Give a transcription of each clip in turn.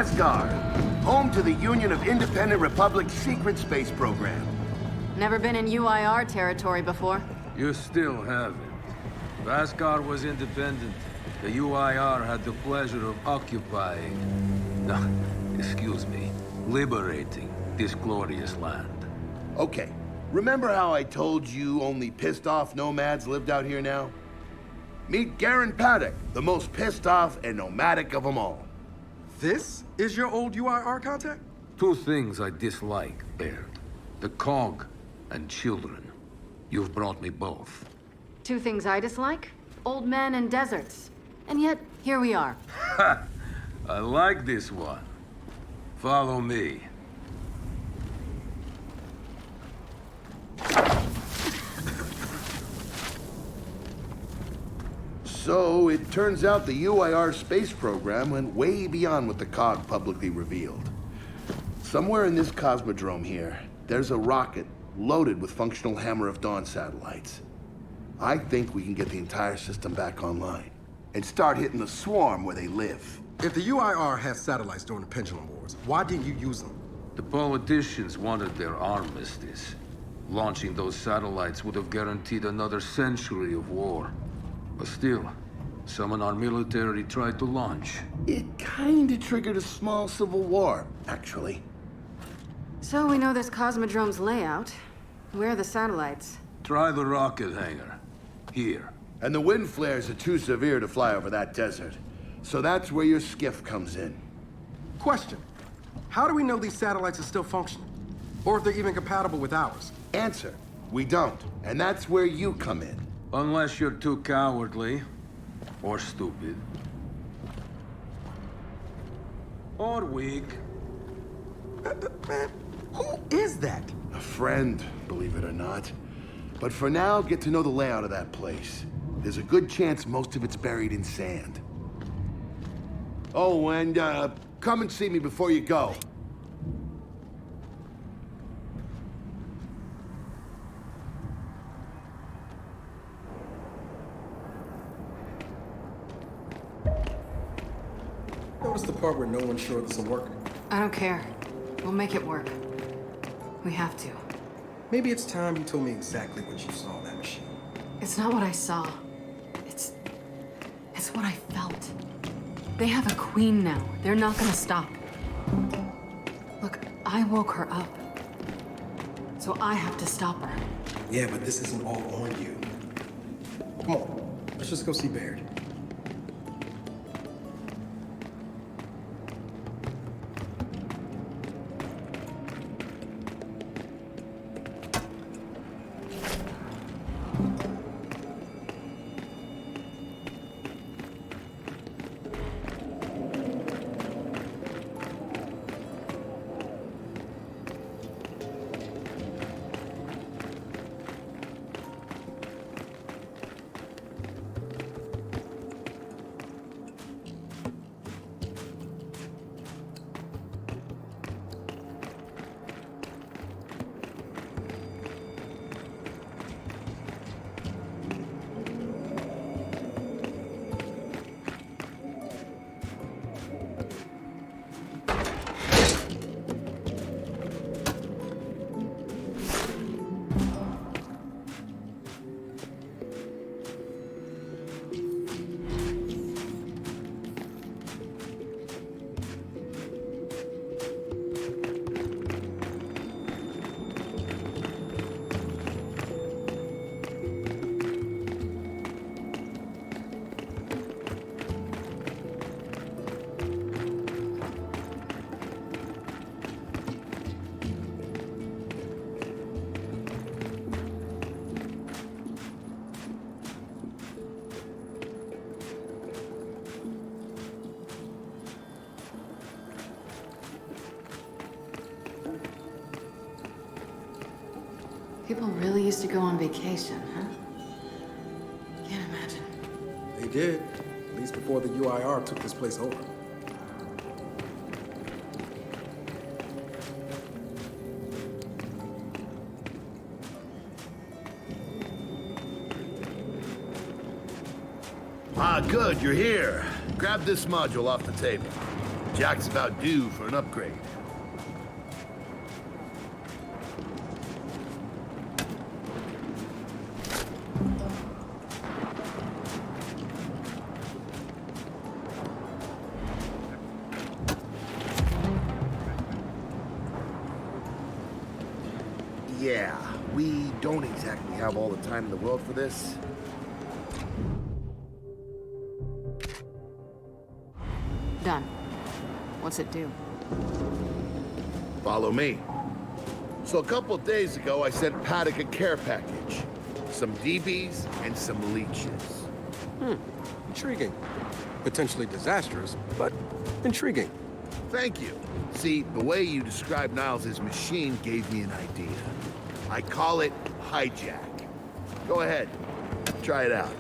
Asgard, home to the Union of Independent Republic's secret space program. Never been in UIR territory before. You still haven't. If Asgard was independent, the UIR had the pleasure of occupying... No, excuse me, liberating this glorious land. Okay, remember how I told you only pissed-off nomads lived out here now? Meet Paduk, the most pissed-off and nomadic of them all. This is your old UIR contact? Two things I dislike, Baird. The cog and children. You've brought me both. Two things I dislike? Old men and deserts. And yet, here we are. Ha! I like this one. Follow me. So, it turns out the UIR space program went way beyond what the COG publicly revealed. Somewhere in this cosmodrome here, there's a rocket loaded with functional Hammer of Dawn satellites. I think we can get the entire system back online and start hitting the swarm where they live. If the UIR had satellites during the Pendulum Wars, why didn't you use them? The politicians wanted their armistice. Launching those satellites would have guaranteed another century of war. But still, some in our military tried to launch. It kinda triggered a small civil war, actually. So we know this Cosmodrome's layout. Where are the satellites? Try the rocket hangar. Here. And the wind flares are too severe to fly over that desert. So that's where your skiff comes in. Question. How do we know these satellites are still functional? Or if they're even compatible with ours? Answer, we don't. And that's where you come in. Unless you're too cowardly. Or stupid. Or weak. Man, who is that? A friend, believe it or not. But for now, get to know the layout of that place. There's a good chance most of it's buried in sand. Oh, and come and see me before you go. Notice the part where no one's sure this will work. I don't care. We'll make it work. We have to. Maybe it's time you told me exactly what you saw in that machine. It's not what I saw. It's what I felt. They have a queen now. They're not gonna stop. Look, I woke her up. So I have to stop her. Yeah, but this isn't all on you. Come on, let's just go see Baird. People really used to go on vacation, huh? Can't imagine. They did, at least before the UIR took this place over. Ah, good, you're here. Grab this module off the table. Jack's about due for an upgrade. Yeah, we don't exactly have all the time in the world for this. Done. What's it do? Follow me. So a couple of days ago, I sent Paduk a care package. Some DBs and some leeches. Intriguing. Potentially disastrous, but intriguing. Thank you. See, the way you described Niles' machine gave me an idea. I call it hijack. Go ahead. Try it out.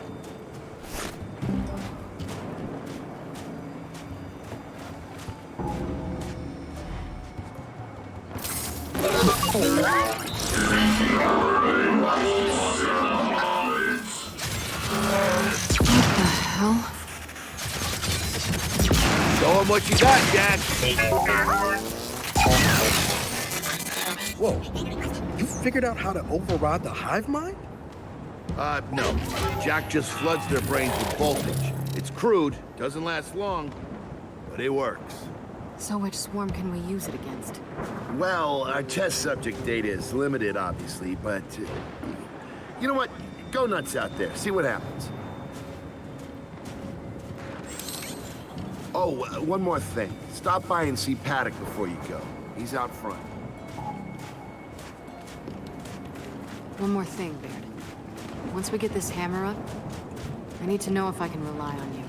Hell? Show 'em what you got, Jack. Whoa. You figured out how to override the hive mind? No. Jack just floods their brains with voltage. It's crude, doesn't last long, but it works. So which swarm can we use it against? Well, our test subject data is limited, obviously, but... you know what? Go nuts out there. See what happens. Oh, one more thing. Stop by and see Paduk before you go. He's out front. One more thing, Baird. Once we get this hammer up, I need to know if I can rely on you.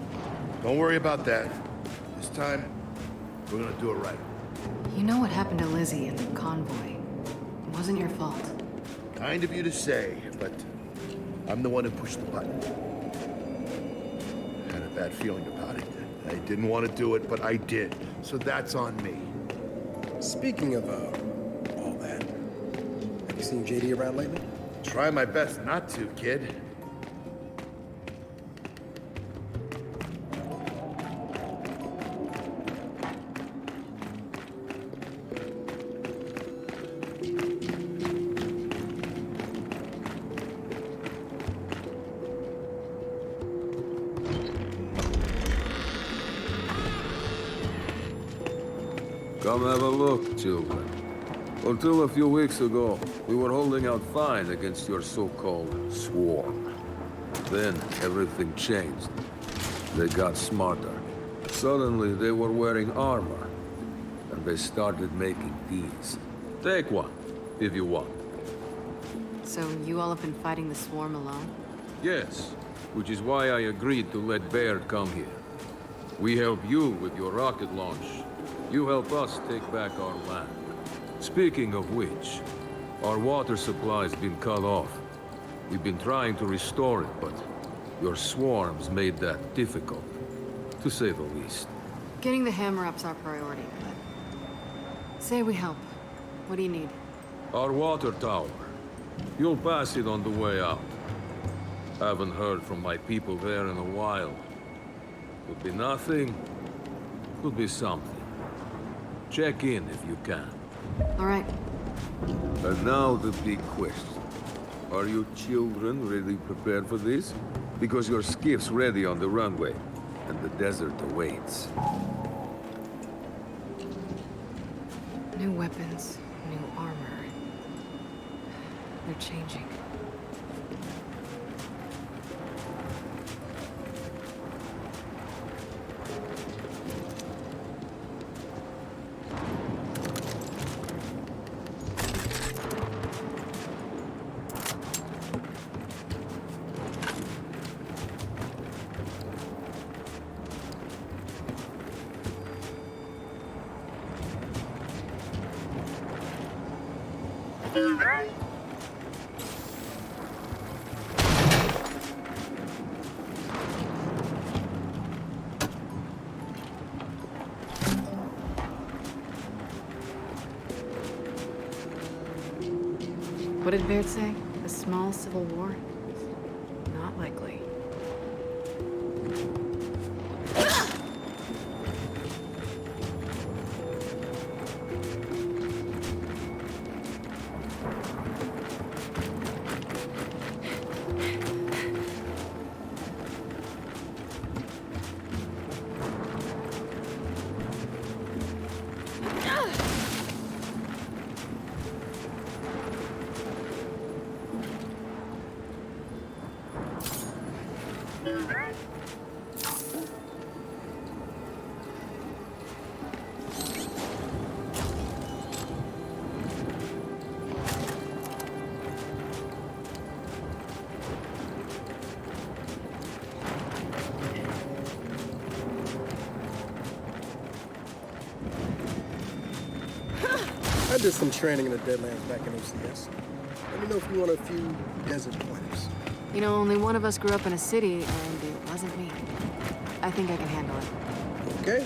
Don't worry about that. This time, we're gonna do it right. You know what happened to Lizzie in the convoy. It wasn't your fault. Kind of you to say, but I'm the one who pushed the button. Had a bad feeling about it. I didn't want to do it, but I did. So that's on me. Speaking of, all that, have you seen JD around lately? Try my best not to, kid. Come have a look, children. Until a few weeks ago, we were holding out fine against your so-called swarm. Then, everything changed. They got smarter. Suddenly, they were wearing armor. And they started making these. Take one, if you want. So you all have been fighting the swarm alone? Yes, which is why I agreed to let Baird come here. We help you with your rocket launch. You help us take back our land. Speaking of which, our water supply's been cut off. We've been trying to restore it, but your swarms made that difficult, to say the least. Getting the hammer up's our priority, but... Say we help. What do you need? Our water tower. You'll pass it on the way out. Haven't heard from my people there in a while. Could be nothing, could be something. Check in if you can. All right. And now the big question. Are you children really prepared for this? Because your skiff's ready on the runway, and the desert awaits. New weapons, new armor. They're changing. What did Baird say? A small civil war? Not likely. I did some training in the Deadlands back in OCS. Let me know if you want a few desert pointers. You know, only one of us grew up in a city, and it wasn't me. I think I can handle it. Okay?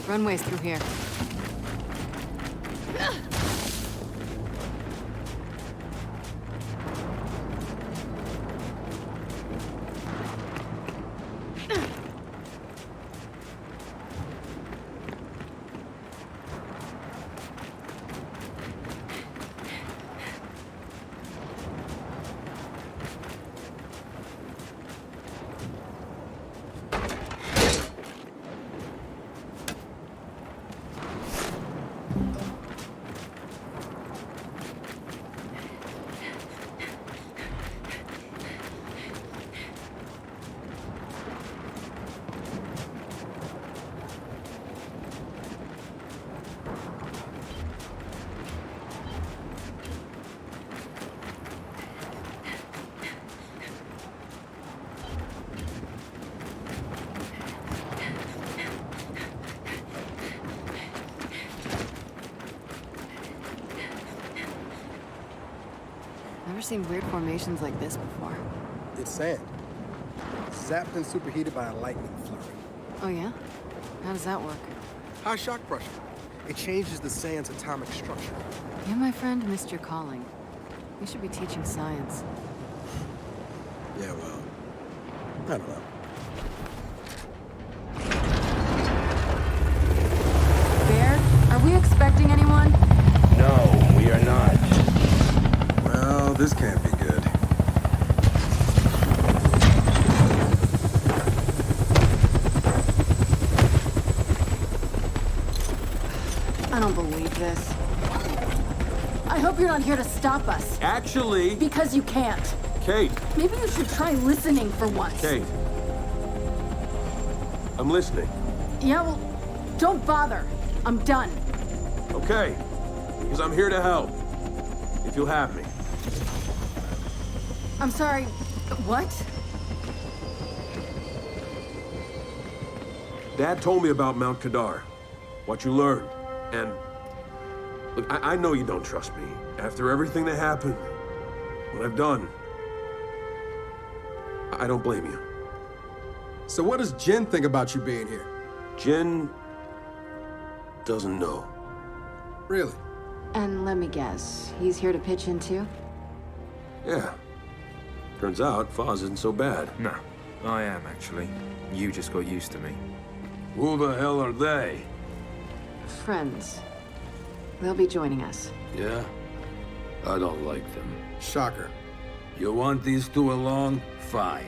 Runway's through here. Never seen weird formations like this before. It's sand. Zapped and superheated by a lightning flurry. Oh yeah? How does that work? High shock pressure. It changes the sand's atomic structure. You, my friend, missed your calling. You should be teaching science. Yeah, well, I don't know. Baird, are we expecting anyone? No, we are not. Well, this can't be good. I don't believe this. I hope you're not here to stop us. Actually, Because you can't. Kate, Maybe you should try listening for once. Kate. I'm listening. Yeah, well, don't bother. I'm done. Okay? Because I'm here to help. If you'll have me. I'm sorry. What? Dad told me about Mount Kadar. What you learned. And... Look, I know you don't trust me. After everything that happened, what I've done, I don't blame you. So what does Jen think about you being here? Jen doesn't know. Really? And let me guess, he's here to pitch in too? Yeah. Turns out, Foz isn't so bad. No, I am actually. You just got used to me. Who the hell are they? Friends. They'll be joining us. Yeah? I don't like them. Shocker. You want these two along? Fine.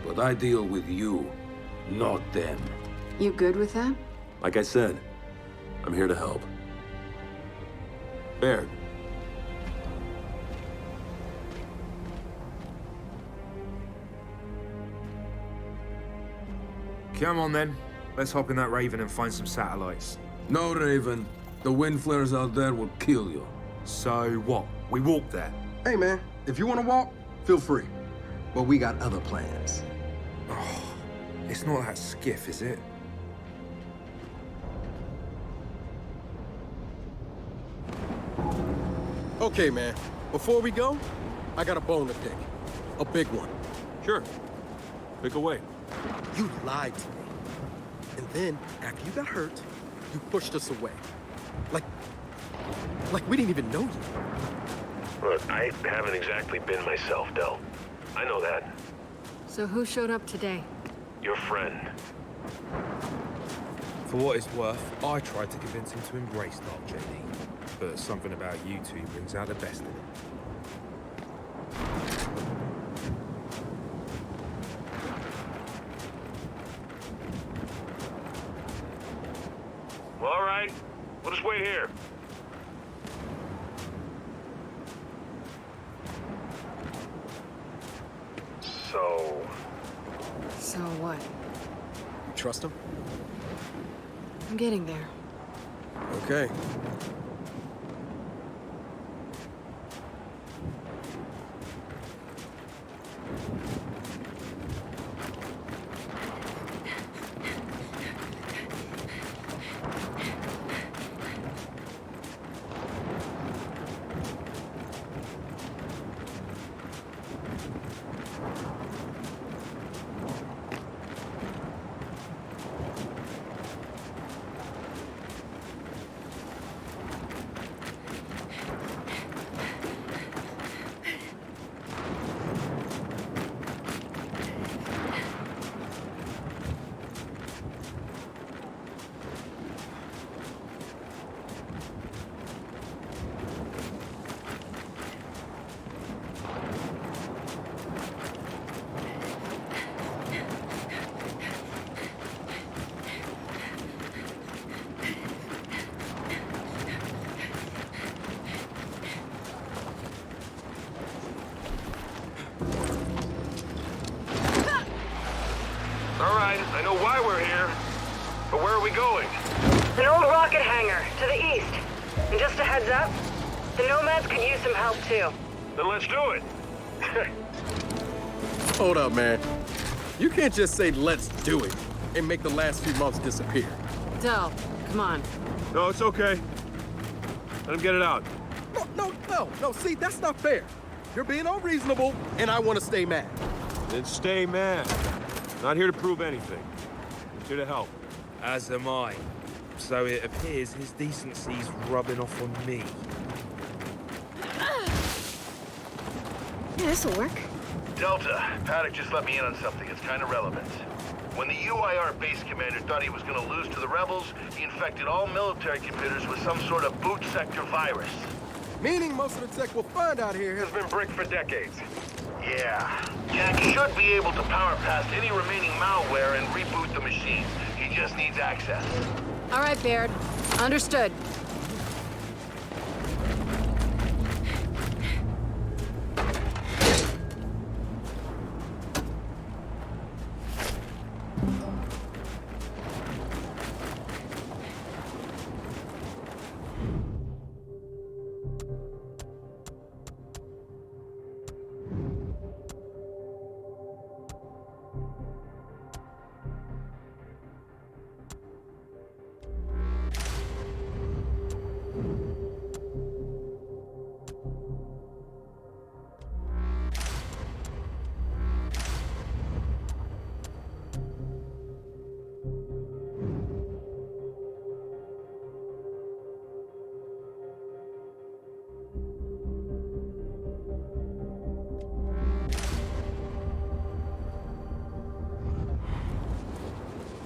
But I deal with you, not them. You good with that? Like I said, I'm here to help. Baird. Come on then. Let's hop in that Raven and find some satellites. No, Raven. The wind flares out there will kill you. So what? We walk there. Hey, man, if you want to walk, feel free. But we got other plans. It's not that skiff, is it? Okay, man, before we go, I got a bone to pick. A big one. Sure. Pick away. You lied to me. And then, after you got hurt, you pushed us away. Like we didn't even know you. Look, I haven't exactly been myself, Del. I know that. So So who showed up today? Your friend. For what it's worth, I tried to convince him to embrace Dark JD, but something about you two brings out the best in him. Well, all right. We'll just wait here. So what? You trust him? I'm getting there. Okay. All right, I know why we're here. But where are we going? An old rocket hangar, to the east. And just a heads up, the Nomads could use some help too. Then let's do it. Hold up, man. You can't just say, let's do it, and make the last few months disappear. Del, come on. No, it's okay. Let him get it out. No, see, that's not fair. You're being unreasonable, and I want to stay mad. Then stay mad. Not here to prove anything. Just here to help. As am I. So it appears his decency's rubbing off on me. Yeah, this'll work. Delta, Paduk just let me in on something. It's kind of relevant. When the UIR base commander thought he was going to lose to the rebels, he infected all military computers with some sort of boot sector virus. Meaning most of the tech we'll find out here has been bricked for decades. Yeah. Jack should be able to power past any remaining malware and reboot the machine. He just needs access. All right, Baird. Understood.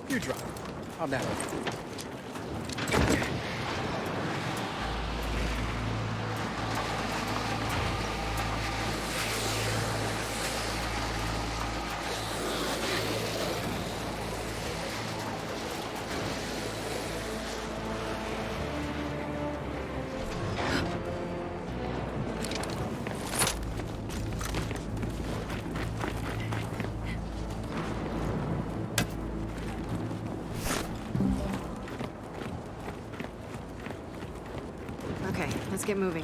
You drive. I'll navigate. Okay, let's get moving.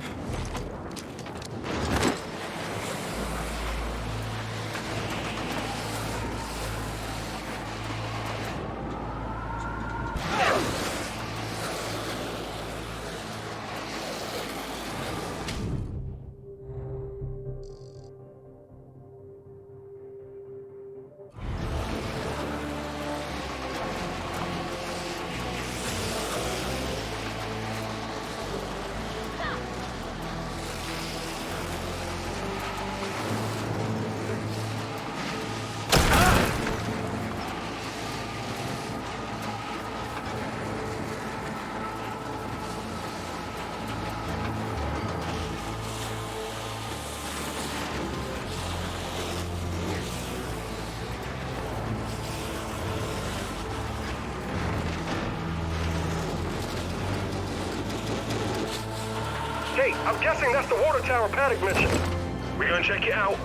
Hey, I'm guessing that's the water tower Paduk mentioned. We gonna check it out?